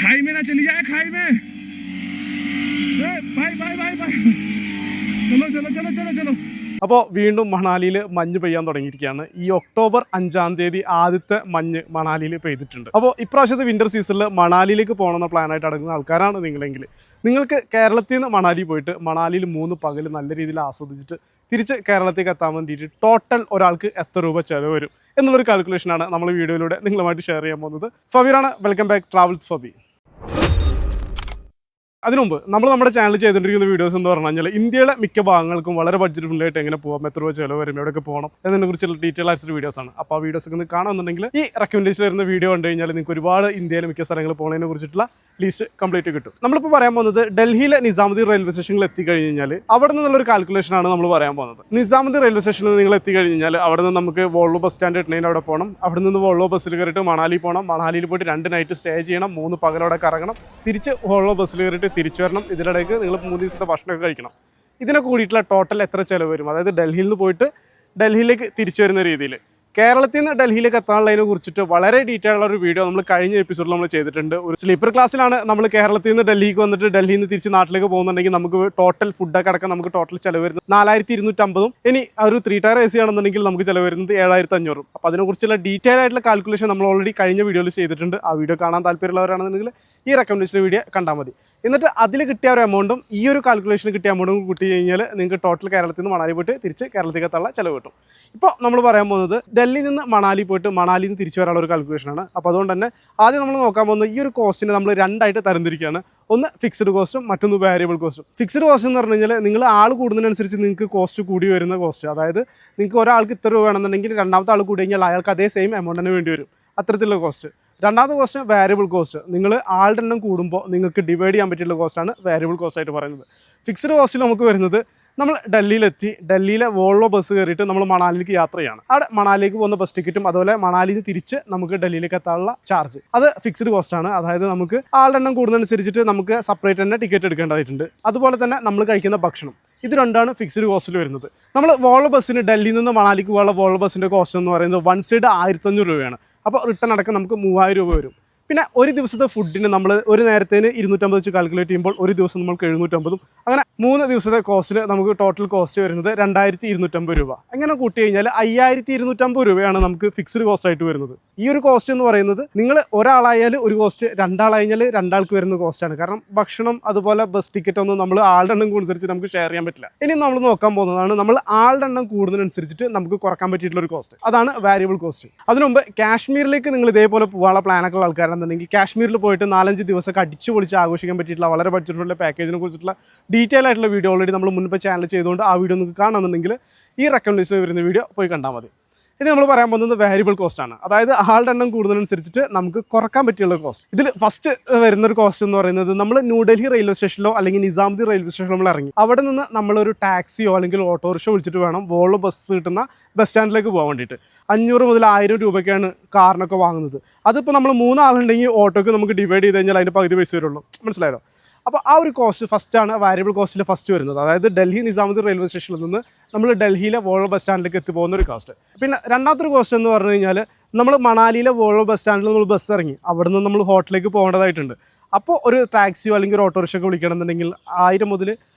खाई में ना चली जाए खाई में भाई भाई भाई भाई चलो चलो चलो चलो चलो അപ്പോൾ വീണ്ടും മണാലിയിൽ മഞ്ഞ് പെയ്യാൻ തുടങ്ങിയിരിക്കുകയാണ്. ഈ ഒക്ടോബർ 5-ാം തീയതി ആദ്യത്തെ മഞ്ഞ് മണാലിയിൽ പെയ്തിട്ടുണ്ട്. അപ്പോൾ ഇപ്രാവശ്യത്തെ വിൻ്റർ സീസണിൽ മണാലിയിലേക്ക് പോകണമെന്ന പ്ലാനായിട്ട് അടങ്ങുന്ന ആൾക്കാരാണ് നിങ്ങളെങ്കിൽ നിങ്ങൾക്ക് കേരളത്തിൽ നിന്ന് മണാലി പോയിട്ട് മണാലിയിൽ 3 പകൽ നല്ല രീതിയിൽ ആസ്വദിച്ചിട്ട് തിരിച്ച് കേരളത്തേക്ക് എത്താൻ വേണ്ടിയിട്ട് ടോട്ടൽ ഒരാൾക്ക് എത്ര രൂപ ചിലവ് വരും എന്നുള്ളൊരു കാൽക്കുലേഷനാണ് നമ്മൾ വീഡിയോയിലൂടെ നിങ്ങളുമായിട്ട് ഷെയർ ചെയ്യാൻ പോകുന്നത്. ഫബീറാണ്, വെൽക്കം ബാക്ക് ട്രാവൽസ് ഫബി. അതിനുമുമ്പ് നമ്മുടെ ചാനൽ ചെയ്തുകൊണ്ടിരിക്കുന്ന വീഡിയോസ് എന്ന് പറഞ്ഞു കഴിഞ്ഞാൽ ഇന്ത്യയിലെ മിക്ക ഭാഗങ്ങൾക്കും വളരെ ബഡ്ജറ്റ് ഫ്രണ്ട്ലി എങ്ങനെ പോകാം, എത്ര രൂപ ചിലവ് വരും, എവിടെയൊക്കെ പോകണം എന്നതിനെ കുറിച്ചുള്ള ഡീറ്റെയിൽ ആയിട്ടുള്ള വീഡിയോസ് ആണ്. അപ്പോൾ ആ വീഡിയോസ് ഒക്കെ കാണുന്നുണ്ടെങ്കിൽ ഈ റെക്കമെൻഡേഷൻ വരുന്ന വീഡിയോ കണ്ടു കഴിഞ്ഞാൽ നിങ്ങൾക്ക് ഒരുപാട് ഇന്ത്യയിലെ മിക്ക സ്ഥലങ്ങൾ പോകുന്നതിനെ കുറിച്ചിട്ടുള്ള ലിസ്റ്റ് കംപ്ലീറ്റ് കിട്ടും. നമ്മളിപ്പോൾ പറയാൻ പോകുന്നത് ഡൽഹിയിലെ നിസാമുദ്ദീൻ റെയിൽവേ സ്റ്റേഷനിൽ എത്തിക്കഴിഞ്ഞാൽ അവിടെ നിന്നുള്ളൊരു കാൽക്കുലേഷൻ ആണ് നമ്മൾ പറയാൻ പോകുന്നത്. നിസാമുദ്ദീൻ റെയിൽവേ സ്റ്റേഷനിൽ നിങ്ങൾ എത്തിക്കഴിഞ്ഞാൽ അവിടെ നിന്ന് നമുക്ക് വോൾവോ ബസ് സ്റ്റാൻഡ് എട്ടുന്നതിന് അവിടെ പോകണം. അവിടെ നിന്ന് വോൾവോ ബസ്സിൽ കയറിയിട്ട് മണാലി പോകണം. മണാലിയിൽ പോയിട്ട് 2 നൈറ്റ് സ്റ്റേ ചെയ്യണം, 3 പകലോടെ കറങ്ങണം, തിരിച്ച് വോൾവോ ബസ്സിൽ കയറിയിട്ട് തിരിച്ചു വരണം. ഇതിനിടയ്ക്ക് നിങ്ങൾ 3 ദിവസത്തെ ഭക്ഷണമൊക്കെ കഴിക്കണം. ഇതിനെ കൂടിയിട്ടുള്ള ടോട്ടൽ എത്ര ചിലവ് വരും, അതായത് ഡൽഹിയിൽ നിന്ന് പോയിട്ട് ഡൽഹിയിലേക്ക് തിരിച്ചു വരുന്ന രീതിയിൽ കേരളത്തിൽ നിന്ന് ഡൽഹിയിലേക്ക് എത്താനുള്ളതിനെ കുറിച്ചിട്ട് വളരെ ഡീറ്റെയിൽ ഉള്ള ഒരു വീഡിയോ നമ്മൾ കഴിഞ്ഞ എപ്പിസോഡിൽ നമ്മൾ ചെയ്തിട്ടുണ്ട്. ഒരു സ്ലീപ്പർ ക്ലാസ്സിലാണ് നമ്മൾ കേരളത്തിൽ നിന്ന് ഡൽഹിക്ക് വന്നിട്ട് ഡൽഹിയിൽ നിന്ന് തിരിച്ച് നാട്ടിലേക്ക് പോകുന്നുണ്ടെങ്കിൽ നമുക്ക് ടോട്ടൽ ഫുഡൊക്കെ അടക്കം നമുക്ക് ടോട്ടൽ ചിലവ് വരുന്നത് 4250. ഇനി ഒരു 3 ടയർ AC ആണെന്നുണ്ടെങ്കിൽ നമുക്ക് ചിലവ് വരുന്നത് 7500. അപ്പോൾ അതിനെക്കുറിച്ചുള്ള ഡീറ്റെയിൽ ആയിട്ടുള്ള കാൽക്കുലേഷൻ നമ്മൾ ഓൾറെഡി കഴിഞ്ഞ വീഡിയോയിൽ ചെയ്തിട്ടുണ്ട്. ആ വീഡിയോ കാണാൻ താല്പര്യമുള്ളവരാണെന്നുണ്ടെങ്കിൽ ഈ റെക്കമെൻഡേഷൻ വീഡിയോ കണ്ടാൽ മതി. എന്നിട്ട് അതിൽ കിട്ടിയ ഒരു എമൗണ്ടും ഈ ഒരു കാൽക്കുലേഷന് കിട്ടിയ എമൗണ്ടും കൂട്ടി കഴിഞ്ഞാൽ നിങ്ങൾക്ക് ടോട്ടൽ കേരളത്തിൽ നിന്ന് മണാലി പോയിട്ട് തിരിച്ച് കേരളത്തിലേക്ക് എത്താനുള്ള ചിലവ് കിട്ടും. ഇപ്പോൾ നമ്മൾ പറയാൻ പോകുന്നത് ഡൽഹിയിൽ നിന്ന് മണാലി പോയിട്ട് മണാലിയിൽ നിന്ന് തിരിച്ചു വരാനുള്ള ഒരു കാൽക്കുലേഷനാണ്. അപ്പോൾ അതുകൊണ്ട് തന്നെ ആദ്യം നമ്മൾ നോക്കാൻ പോകുന്നത് ഈ ഒരു കോസ്റ്റിനെ നമ്മൾ 2 ആയിട്ട് തരംതിരിക്കുകയാണ്. ഒന്ന് ഫിക്സ്ഡ് കോസ്റ്റും മറ്റൊന്ന് വേരിയബിൾ കോസ്റ്റും. ഫിക്സ്ഡ് കോസ്റ്റ് എന്ന് പറഞ്ഞു കഴിഞ്ഞാൽ നിങ്ങൾ ആൾ കൂടുന്നതിനനുസരിച്ച് നിങ്ങൾക്ക് കോസ്റ്റ് കൂടി വരുന്ന കോസ്റ്റ്, അതായത് നിങ്ങൾക്ക് ഒരാൾക്ക് ഇത്ര രൂപ വേണമെന്നുണ്ടെങ്കിൽ രണ്ടാമത്തെ ആൾ കൂടി കഴിഞ്ഞാൽ അയാൾക്ക് അതേ സെയിം എമൗണ്ടിന് വേണ്ടി വരും, അത്തരത്തിലുള്ള കോസ്റ്റ്. രണ്ടാമത്തെ കോസ്റ്റ് വേരിയബിൾ കോസ്റ്റ്. നിങ്ങൾ ആളുടെ എണ്ണം കൂടുമ്പോൾ നിങ്ങൾക്ക് ഡിവൈഡ് ചെയ്യാൻ പറ്റിയുള്ള കോസ്റ്റാണ് വേരിയബിൾ കോസ്റ്റ് ആയിട്ട് പറയുന്നത്. ഫിക്സ്ഡ് കോസ്റ്റിൽ നമുക്ക് വരുന്നത് നമ്മൾ ഡൽഹിയിലെത്തി ഡൽഹിയിലെ വോൾവോ ബസ് കയറിയിട്ട് നമ്മൾ മണാലിയിലേക്ക് യാത്ര ചെയ്യണം. അവിടെ മണാലിയിലേക്ക് പോകുന്ന ബസ് ടിക്കറ്റും അതുപോലെ മണാലിയിൽ നിന്ന് തിരിച്ച് നമുക്ക് ഡൽഹിയിലേക്ക് എത്താനുള്ള ചാർജ്, അത് ഫിക്സ്ഡ് കോസ്റ്റ് ആണ്. അതായത് നമുക്ക് ആളുടെ എണ്ണം കൂടുന്നതനുസരിച്ചിട്ട് നമുക്ക് സെപ്പറേറ്റ് തന്നെ ടിക്കറ്റ് എടുക്കേണ്ടതായിട്ടുണ്ട്. അതുപോലെ തന്നെ നമ്മൾ കഴിക്കുന്ന ഭക്ഷണം, ഇത് രണ്ടാണ് ഫിക്സ്ഡ് കോസ്റ്റിൽ വരുന്നത്. നമ്മൾ വോൾവോ ബസ്സിന് ഡൽഹിയിൽ നിന്ന് മണാലിക്ക് പോകാനുള്ള വോൾവോ ബസ്സിൻ്റെ കോസ്റ്റ് എന്ന് പറയുന്നത് 1 സൈഡ് 1500 രൂപയാണ്. അപ്പോൾ റിട്ടേൺ അടക്കം നമുക്ക് 3000 രൂപ വരും. പിന്നെ ഒരു ദിവസത്തെ ഫുഡിന് നമ്മൾ ഒരു നേരത്തേന് 250 വെച്ച് കാൽക്കുലേറ്റ് ചെയ്യുമ്പോൾ ഒരു ദിവസം നമുക്ക് 750. അങ്ങനെ 3 ദിവസത്തെ കോസ്റ്റിന് നമുക്ക് ടോട്ടൽ കോസ്റ്റ് വരുന്നത് 2250 രൂപ. അങ്ങനെ കൂട്ടി കഴിഞ്ഞാൽ 5250 രൂപയാണ് നമുക്ക് ഫിക്സ്ഡ് കോസ്റ്റ് ആയിട്ട് വരുന്നത്. ഈ ഒരു കോസ്റ്റ് എന്ന് പറയുന്നത് നിങ്ങൾ ഒരാളായാൽ ഒരു കോസ്റ്റ്, 2 ആളായാൽ 2 ആൾക്ക് വരുന്ന കോസ്റ്റാണ്. കാരണം ഭക്ഷണം അതുപോലെ ബസ് ടിക്കറ്റ് ഒന്നും നമ്മൾ ആളുടെ എണ്ണം അനുസരിച്ച് നമുക്ക് ഷെയർ ചെയ്യാൻ പറ്റില്ല. ഇനി നമ്മൾ നോക്കാൻ പോകുന്നതാണ് നമ്മൾ ആളുടെ എണ്ണം കൂടുന്നതിനനുസരിച്ചിട്ട് നമുക്ക് കുറക്കാൻ പറ്റിയിട്ടുള്ള ഒരു കോസ്റ്റ്, അതാണ് വാരിയബിൾ കോസ്റ്റ്. അതിനുമുമ്പ് കാശ്മീരിലേക്ക് നിങ്ങൾ ഇതേപോലെ പോകാനുള്ള പ്ലാനൊക്കെ ഉള്ള ആൾക്കാരാണെന്നുണ്ടെങ്കിൽ കാശ്മീരിൽ പോയിട്ട് 4-5 ദിവസമൊക്കെ അടിച്ചു പൊളിച്ച് ആഘോഷിക്കാൻ പറ്റിയിട്ടുള്ള വളരെ ബഡ്ജറ്റുള്ള പാക്കേജിനെ കുറിച്ചിട്ടുള്ള ഡീറ്റെയിൽ ആയിട്ടുള്ള വീഡിയോ ഓൾറെഡി നമ്മൾ മുൻപ് ചാനൽ ചെയ്തുകൊണ്ട് ആ വീഡിയോ നിങ്ങൾക്ക് കാണുന്നുണ്ടെങ്കിൽ ഈ റെക്കമെൻഡേഷനിൽ വരുന്ന വീഡിയോ പോയി കണ്ടാൽ മതി. ഇനി നമ്മൾ പറയാൻ പോകുന്നത് വേരിയബിൾ കോസ്റ്റ് ആണ്. അതായത് ആളുടെ എണ്ണം കൂടുന്നതനുസരിച്ചിട്ട് നമുക്ക് കുറക്കാൻ പറ്റിയുള്ള കോസ്റ്റ്. ഇതിൽ ഫസ്റ്റ് വരുന്നൊരു കോസ്റ്റ് എന്ന് പറയുന്നത് നമ്മൾ ന്യൂഡൽഹി റെയിൽവേ സ്റ്റേഷനിലോ അല്ലെങ്കിൽ നിസാമുദ്ദീൻ റെയിൽവേ സ്റ്റേഷനിലോ നമ്മൾ ഇറങ്ങി അവിടെ നിന്ന് നമ്മളൊരു ടാക്സിയോ അല്ലെങ്കിൽ ഓട്ടോറിക്ഷ വിളിച്ചിട്ട് വേണം വോൾവോ ബസ് കിട്ടുന്ന ബസ് സ്റ്റാൻഡിലേക്ക് പോകാൻ വേണ്ടിയിട്ട്. 500 മുതൽ 1000 രൂപയ്ക്കാണ് കാറിനൊക്കെ വാങ്ങുന്നത്. അതിപ്പോൾ നമ്മൾ 3 ആളുണ്ടെങ്കിൽ ഓട്ടോക്ക് നമുക്ക് ഡിവൈഡ് ചെയ്ത് കഴിഞ്ഞാൽ അതിൻ്റെ പകുതി പൈസ വരുള്ളൂ, മനസ്സിലായല്ലോ. അപ്പോൾ ആ ഒരു കോസ്റ്റ് ഫസ്റ്റാണ് വാരിയബിൾ കോസ്റ്റിൽ ഫസ്റ്റ് വരുന്നത്. അതായത് ഡൽഹി നിസാമുദ്ദീൻ റെയിൽവേ സ്റ്റേഷനിൽ നിന്ന് നമ്മൾ ഡൽഹിയിലെ വോൾവോ ബസ് സ്റ്റാൻഡിലേക്ക് എത്തി പോകുന്ന ഒരു കോസ്റ്റ്. പിന്നെ രണ്ടാമത്തെ ഒരു കോസ്റ്റ് എന്ന് പറഞ്ഞു കഴിഞ്ഞാൽ നമ്മൾ മണാലിയിലെ വോൾവോ ബസ് സ്റ്റാൻഡിൽ നമ്മൾ ബസ് ഇറങ്ങി അവിടെ നിന്ന് നമ്മൾ ഹോട്ടലിലേക്ക് പോകേണ്ടതായിട്ടുണ്ട്. അപ്പോൾ ഒരു ടാക്സിയോ അല്ലെങ്കിൽ ഒരു ഓട്ടോറിക്ഷ ഒക്കെ വിളിക്കണമെന്നുണ്ടെങ്കിൽ 1000 മുതൽ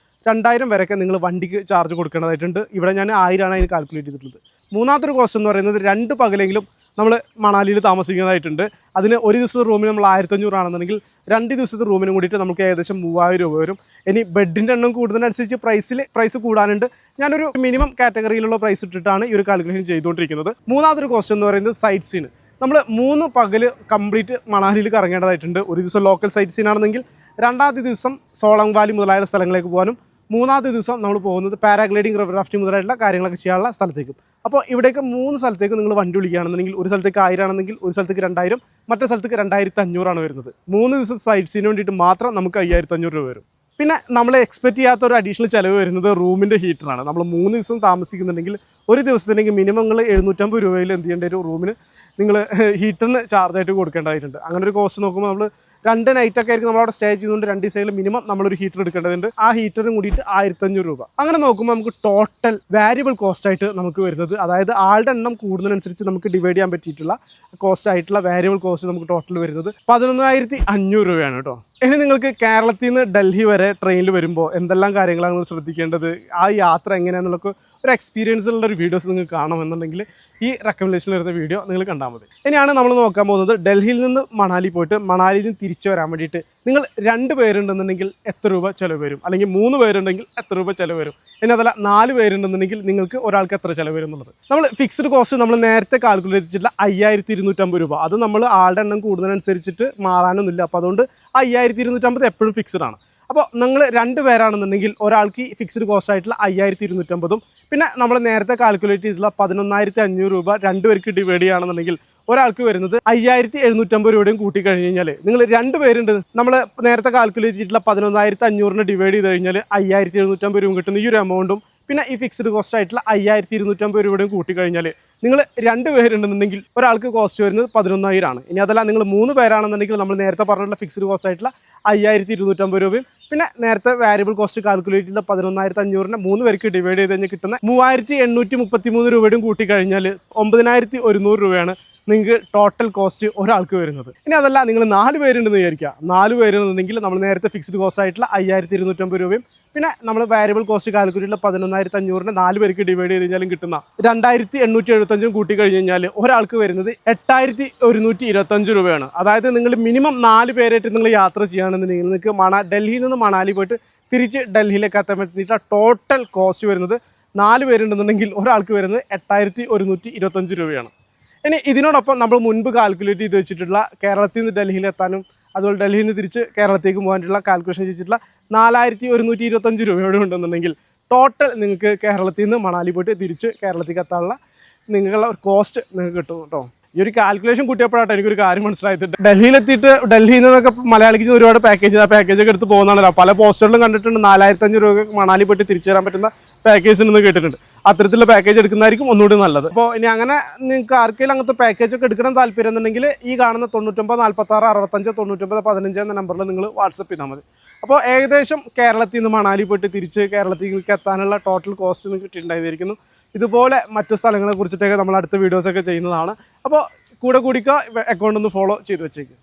2000 വരെയൊക്കെ നിങ്ങൾ വണ്ടിക്ക് ചാർജ് കൊടുക്കേണ്ടതായിട്ടുണ്ട്. ഇവിടെ ഞാൻ 1000 ആണ് അതിന് കാൽക്കുലേറ്റ് ചെയ്തിട്ടുള്ളത്. മൂന്നാമത്തെ ഒരു കോസ്റ്റ് എന്ന് പറയുന്നത് 2 പകലെങ്കിലും നമ്മൾ മണാലിയിൽ താമസിക്കുന്നതായിട്ടുണ്ട്. അതിന് ഒരു ദിവസത്തെ റൂമിന് നമ്മൾ 1500 ആണെന്നുണ്ടെങ്കിൽ 2 ദിവസത്തെ റൂമിനും കൂടിയിട്ട് നമുക്ക് ഏകദേശം 3000 രൂപ വരും. ഇനി ബെഡിൻ്റെ എണ്ണം കൂടുന്നതിനനുസരിച്ച് പ്രൈസ് കൂടാനുണ്ട്. ഞാനൊരു മിനിമം കാറ്റഗറിയിലുള്ള പ്രൈസ് ഇട്ടിട്ടാണ് ഈ ഒരു കാൽക്കുലേഷൻ ചെയ്തുകൊണ്ടിരിക്കുന്നത്. മൂന്നാമതൊരു കോസ്റ്റ് എന്ന് പറയുന്നത് സൈറ്റ് സീൻ. നമ്മൾ 3 പകൽ കംപ്ലീറ്റ് മണാലിയിൽ കറങ്ങേണ്ടതായിട്ടുണ്ട്. ഒരു ദിവസം ലോക്കൽ സൈറ്റ് സീൻ ആണെന്നെങ്കിൽ 2ാമത്തെ ദിവസം സോളങ് വാലി മുതലായ സ്ഥലങ്ങളിലേക്ക് പോകാനും 3ാമത്തെ ദിവസം നമ്മൾ പോകുന്നത് പാരാഗ്ലൈഡിങ്, റിവർ റാഫ്റ്റിംഗ് മുതലായിട്ടുള്ള കാര്യങ്ങളൊക്കെ ചെയ്യാനുള്ള സ്ഥലത്തേക്കും. അപ്പോൾ ഇവിടേക്ക് 3 സ്ഥലത്തേക്ക് നിങ്ങൾ വണ്ടി വിളിക്കുകയാണെന്നുണ്ടെങ്കിൽ ഒരു സ്ഥലത്തേക്ക് 1000 ആണെന്നെങ്കിൽ ഒരു സ്ഥലത്തേക്ക് 2000, മറ്റേ സ്ഥലത്തേക്ക് 2500 ആണ് വരുന്നത്. 3 ദിവസം സൈറ്റ് സീന് വേണ്ടിയിട്ട് മാത്രം നമുക്ക് 5500 രൂപ വരും. പിന്നെ നമ്മൾ എക്സ്പെക്ട് ചെയ്യാത്ത ഒരു അഡീഷണൽ ചിലവ് വരുന്നത് റൂമിൻ്റെ ഹീറ്ററാണ്. നമ്മൾ 3 ദിവസം താമസിക്കുന്നുണ്ടെങ്കിൽ ഒരു ദിവസത്തിലേക്ക് മിനിമം നിങ്ങൾ 750 രൂപയിൽ എന്ത് ചെയ്യേണ്ട ഒരു റൂമിന് നിങ്ങൾ ഹീറ്ററിന് ചാർജായിട്ട് കൊടുക്കേണ്ടതായിട്ടുണ്ട്. അങ്ങനെ ഒരു കോസ്റ്റ് നോക്കുമ്പോൾ നമ്മൾ 2 നൈറ്റൊക്കെ ആയിരിക്കും നമ്മളവിടെ സ്റ്റേ ചെയ്തുകൊണ്ട് 2 ദിവസത്തിൽ മിനിമം നമ്മളൊരു ഹീറ്റർ എടുക്കേണ്ടതുണ്ട്. ആ ഹീറ്ററും കൂടിയിട്ട് 1500 രൂപ. അങ്ങനെ നോക്കുമ്പോൾ നമുക്ക് ടോട്ടൽ വാരിയബിൾ കോസ്റ്റ് ആയിട്ട് നമുക്ക് വരുന്നത്, അതായത് ആളുടെ എണ്ണം കൂടുന്നതിനനുസരിച്ച് നമുക്ക് ഡിവൈഡ് ചെയ്യാൻ പറ്റിയിട്ടുള്ള കോസ്റ്റ് ആയിട്ടുള്ള വാരിയബിൾ കോസ്റ്റ് നമുക്ക് ടോട്ടൽ വരുന്നത് 11,500 രൂപയാണ് കേട്ടോ. ഇനി നിങ്ങൾക്ക് കേരളത്തിൽ നിന്ന് ഡൽഹി വരെ ട്രെയിനിൽ വരുമ്പോൾ എന്തെല്ലാം കാര്യങ്ങളാണ് നിങ്ങൾ ശ്രദ്ധിക്കേണ്ടത്, ആ യാത്ര എങ്ങനെയാണെന്നുള്ള ഒരു എക്സ്പീരിയൻസ് ഉള്ള ഒരു വീഡിയോസ് നിങ്ങൾക്ക് കാണണമെന്നുണ്ടെങ്കിൽ ഈ റെക്കമെൻഡേഷനിൽ വരുന്ന വീഡിയോ നിങ്ങൾ കണ്ടാൽ മതി. ഇനിയാണ് നമ്മൾ നോക്കാൻ പോകുന്നത് ഡൽഹിയിൽ നിന്ന് മണാലി പോയിട്ട് മണാലിയിൽ നിന്ന് തിരിച്ചു വരാൻ വേണ്ടിയിട്ട് നിങ്ങൾ 2 പേരുണ്ടെന്നുണ്ടെങ്കിൽ എത്ര രൂപ ചിലവ് വരും, അല്ലെങ്കിൽ 3 പേരുണ്ടെങ്കിൽ എത്ര രൂപ ചിലവ് വരും, ഇനി അതല്ല 4 പേരുണ്ടെന്നുണ്ടെങ്കിൽ നിങ്ങൾക്ക് ഒരാൾക്ക് എത്ര ചിലവ് വരും എന്നുള്ളത്. നമ്മൾ ഫിക്സ്ഡ് കോസ്റ്റ് നമ്മൾ നേരത്തെ കാൽക്കുലേറ്റ് ചെയ്തിട്ടുള്ള 5250 രൂപ. അത് നമ്മൾ ആളുടെ എണ്ണം കൂടുന്നതിനനുസരിച്ചിട്ട് മാറാനൊന്നുമില്ല. അപ്പോൾ അതുകൊണ്ട് 5250 എപ്പോഴും ഫിക്സ്ഡ് ആണ്. അപ്പോൾ നിങ്ങൾ 2 പേരാണെന്നുണ്ടെങ്കിൽ ഒരാൾക്ക് ഫിക്സ്ഡ് കോസ്റ്റ് ആയിട്ടുള്ള 5250, പിന്നെ നമ്മൾ നേരത്തെ കാൽക്കുലേറ്റ് ചെയ്തിട്ടുള്ള 11,500 രൂപ 2 പേർക്ക് ഡിവൈഡ് ചെയ്യുകയാണെന്നുണ്ടെങ്കിൽ ഒരാൾക്ക് വരുന്നത് 5,750 രൂപയും കൂട്ടി കഴിഞ്ഞ് കഴിഞ്ഞാൽ നിങ്ങൾ 2 പേരുണ്ട്, നമ്മൾ നേരത്തെ കാൽക്കുലേറ്റ് ചെയ്തിട്ടുള്ള 11,500 ഡിവൈഡ് ചെയ്ത് കഴിഞ്ഞാൽ 5,750 രൂപ കിട്ടുന്ന ഈ ഒരു എമൗണ്ടും പിന്നെ ഈ ഫിക്സ്ഡ് കോസ്റ്റ് ആയിട്ടുള്ള 5,250 രൂപയും കൂട്ടി കഴിഞ്ഞാൽ നിങ്ങൾ 2 പേരുണ്ടെന്നുണ്ടെങ്കിൽ ഒരാൾക്ക് കോസ്റ്റ് വരുന്നത് 11,000 ആണ്. ഇനി അതല്ല നിങ്ങൾ 3 പേരാണെന്നുണ്ടെങ്കിൽ നമ്മൾ നേരത്തെ പറഞ്ഞിട്ടുള്ള ഫിക്സ്ഡ് കോസ്റ്റ് ആയിട്ടുള്ള 5,250 രൂപയും പിന്നെ നേരത്തെ വാരിയബിൾ കോസ്റ്റ് കാൽക്കുലേറ്റ് ചെയ്ത 11,500 3 പേർക്ക് ഡിവൈഡ് ചെയ്ത് കഴിഞ്ഞാൽ കിട്ടുന്ന 3,833 രൂപയും കൂട്ടി കഴിഞ്ഞാൽ 9,100 രൂപയാണ് നിങ്ങൾക്ക് ടോട്ടൽ കോസ്റ്റ് ഒരാൾക്ക് വരുന്നത്. ഇനി അതല്ല നിങ്ങൾ 4 പേരുണ്ടെന്ന് വിചാരിക്കുക. 4 പേരുണ്ടെന്നുണ്ടെങ്കിൽ നമ്മൾ നേരത്തെ ഫിക്സ്ഡ് കോസ്റ്റ് ആയിട്ടുള്ള 5,250 രൂപയും പിന്നെ നമ്മൾ വാരിയബിൾ കോസ്റ്റ് കാൽക്കുലേറ്റ് 11,500 4 പേർക്ക് ഡിവൈഡ് ചെയ്ത് കഴിഞ്ഞാലും കിട്ടുന്ന 2,875 കൂട്ടി കഴിഞ്ഞ് കഴിഞ്ഞാൽ ഒരാൾക്ക് വരുന്നത് 8,125 രൂപയാണ്. അതായത് നിങ്ങൾ മിനിമം 4 പേരായിട്ട് നിങ്ങൾ യാത്ര ചെയ്യുകയാണെന്നുണ്ടെങ്കിൽ നിങ്ങൾക്ക് ഡൽഹിയിൽ നിന്ന് മണാലി പോയിട്ട് തിരിച്ച് ഡൽഹിയിലേക്ക് എത്താൻ പറ്റിയിട്ടുള്ള ടോട്ടൽ കോസ്റ്റ് വരുന്നത് 4 പേരുണ്ടെന്നുണ്ടെങ്കിൽ ഒരാൾക്ക് വരുന്നത് 8,125 രൂപയാണ്. ഇനി ഇതിനോടൊപ്പം നമ്മൾ മുൻപ് കാൽക്കുലേറ്റ് ചെയ്ത് വെച്ചിട്ടുള്ള കേരളത്തിൽ നിന്ന് ഡൽഹിയിലെത്താനും അതുപോലെ ഡൽഹിയിൽ നിന്ന് തിരിച്ച് കേരളത്തേക്ക് പോകാനുള്ള കാൽക്കുലേഷൻ ചെയ്തിട്ടുള്ള 4,125 രൂപയോടെ ഉണ്ടെന്നുണ്ടെങ്കിൽ ടോട്ടൽ നിങ്ങൾക്ക് കേരളത്തിൽ നിന്ന് മണാലി പോയിട്ട് തിരിച്ച് കേരളത്തിലേക്ക് എത്താനുള്ള നിങ്ങളുടെ ഒരു കോസ്റ്റ് നിങ്ങൾക്ക് കിട്ടും കേട്ടോ. ഈ ഒരു കാൽക്കുലേഷൻ കൂട്ടിയപ്പോഴാട്ടോ എനിക്കൊരു കാര്യം മനസ്സിലായത്. ഡൽഹിയിലെത്തിയിട്ട് ഡൽഹിയിൽ നിന്നൊക്കെ മലയാളിക്ക് ഒരുപാട് പാക്കേജ് പാക്കേജൊക്കെ എടുത്ത് പോകുന്നതാണല്ലോ. പല പോസ്റ്ററിലും കണ്ടിട്ടുണ്ട് 4,500 രൂപ മണാലി പോയിട്ട് തിരിച്ചു തരാൻ പറ്റുന്ന പാക്കേജ് ഉണ്ടെന്ന് കേട്ടിട്ടുണ്ട്. അത്തരത്തിലുള്ള പാക്കേജ് എടുക്കുന്നതായിരിക്കും ഒന്നുകൂടി നല്ലത്. അപ്പോൾ ഇനി അങ്ങനെ നിങ്ങൾക്ക് ആർക്കെങ്കിലും അങ്ങനത്തെ പാക്കേജൊക്കെ എടുക്കണം താല്പര്യം എന്നുണ്ടെങ്കിൽ ഈ കാണുന്ന 99 46 65 99 15 എന്ന നമ്പറിൽ നിങ്ങൾ വാട്സപ്പ് ചെയ്താൽ മതി. അപ്പോൾ ഏകദേശം കേരളത്തിൽ നിന്ന് മണാലി പോയിട്ട് തിരിച്ച് കേരളത്തിലേക്ക് എത്താനുള്ള ടോട്ടൽ കോസ്റ്റ് നിങ്ങൾക്ക് കിട്ടിയിട്ടുണ്ടായിരിക്കുന്നു. ഇതുപോലെ മറ്റ് സ്ഥലങ്ങളെ കുറിച്ചിട്ടൊക്കെ നമ്മൾ അടുത്ത വീഡിയോസൊക്കെ ചെയ്യുന്നതാണ്. അപ്പോൾ കൂടെ കൂടിക്കുക, അക്കൗണ്ട് ഒന്ന് ഫോളോ ചെയ്ത് വെച്ചേക്കും.